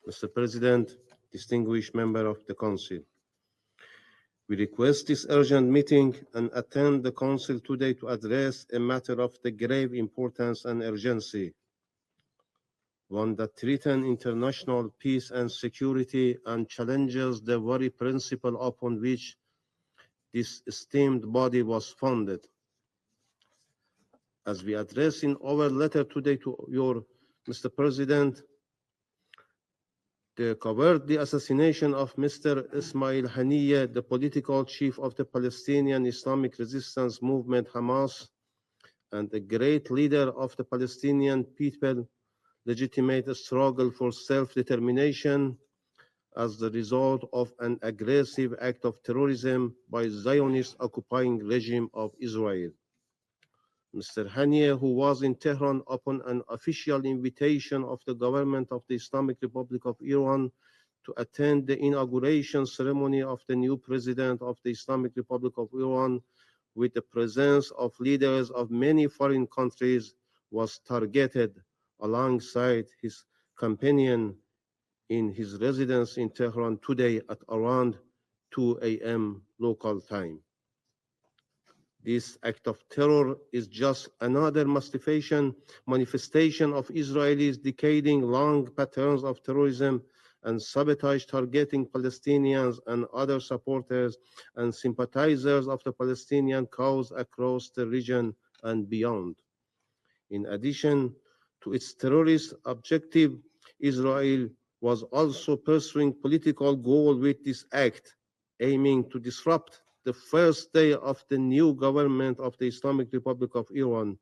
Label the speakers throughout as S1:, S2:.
S1: Mr. President, distinguished member of the Council, we request this urgent meeting and attend the Council today to address a matter of the grave importance and urgency, one that threatens international peace and security and challenges the very principle upon which this esteemed body was founded. As we address in our letter today to your Mr. President, the cowardly assassination of Mr. Ismail Haniyeh, the political chief of the Palestinian Islamic Resistance Movement Hamas, and a great leader of the Palestinian people, legitimate struggle for self-determination as the result of an aggressive act of terrorism by Zionist occupying regime of Israel. Mr. Haniyeh, who was in Tehran upon an official invitation of the government of the Islamic Republic of Iran to attend the inauguration ceremony of the new president of the Islamic Republic of Iran with the presence of leaders of many foreign countries, was targeted alongside his companion in his residence in Tehran today at around 2 a.m. local time. This act of terror is just another manifestation of Israelis' decading-long patterns of terrorism and sabotage targeting Palestinians and other supporters and sympathizers of the Palestinian cause across the region and beyond. In addition to its terrorist objective, Israel was also pursuing political goals with this act, aiming to disrupt the first day of the new government of the Islamic Republic of Iran,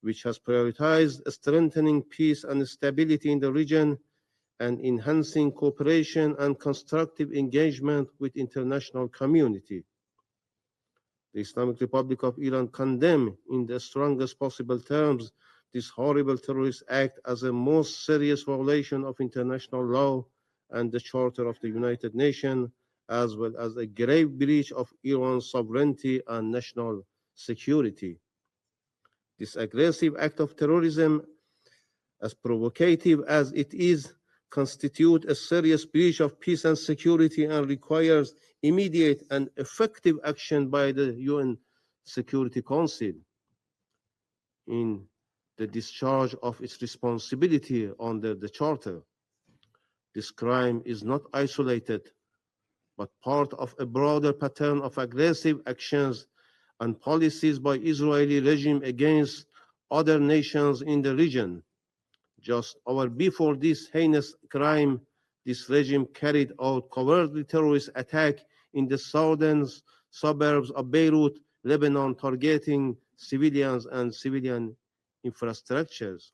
S1: which has prioritized strengthening peace and stability in the region and enhancing cooperation and constructive engagement with international community. The Islamic Republic of Iran condemns in the strongest possible terms this horrible terrorist act as a most serious violation of international law and the Charter of the United Nations, as well as a grave breach of Iran's sovereignty and national security. This aggressive act of terrorism, as provocative as it is, constitutes a serious breach of peace and security and requires immediate and effective action by the UN Security Council in the discharge of its responsibility under the Charter. This crime is not isolated, but part of a broader pattern of aggressive actions and policies by Israeli regime against other nations in the region. Just hours before this heinous crime, this regime carried out cowardly terrorist attack in the southern suburbs of Beirut, Lebanon, targeting civilians and civilian infrastructures.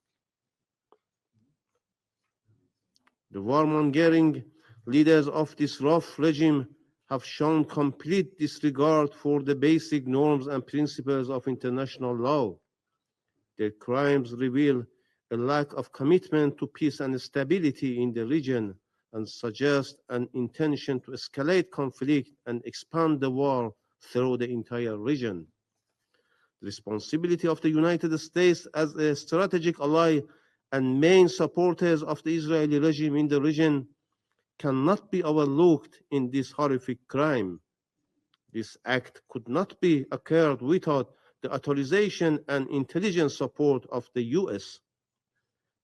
S1: The warmongering leaders of this rough regime have shown complete disregard for the basic norms and principles of international law. Their crimes reveal a lack of commitment to peace and stability in the region and suggest an intention to escalate conflict and expand the war through the entire region. The responsibility of the United States as a strategic ally and main supporters of the Israeli regime in the region cannot be overlooked in this horrific crime. This act could not be occurred without the authorization and intelligence support of the US.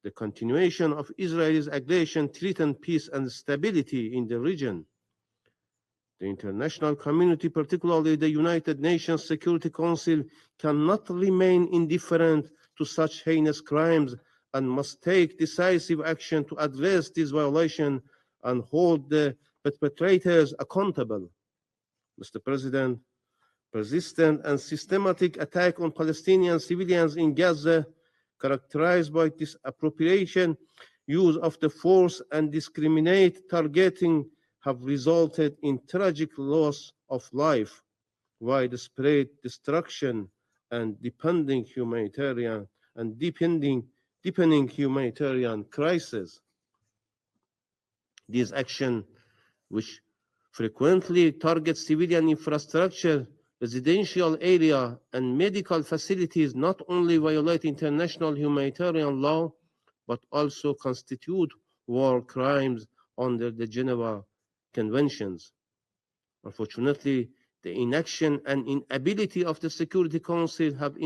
S1: The continuation of Israel's aggression threatens peace and stability in the region. The international community, particularly the United Nations Security Council, cannot remain indifferent to such heinous crimes and must take decisive action to address this violation and hold the perpetrators accountable. Mr. President, persistent and systematic attack on Palestinian civilians in Gaza, characterized by disappropriation, use of the force, and discriminate targeting, have resulted in tragic loss of life, widespread destruction, and deepening humanitarian crisis. These actions, which frequently target civilian infrastructure, residential area, and medical facilities, not only violate international humanitarian law, but also constitute war crimes under the Geneva Conventions. Unfortunately, the inaction and inability of the Security Council have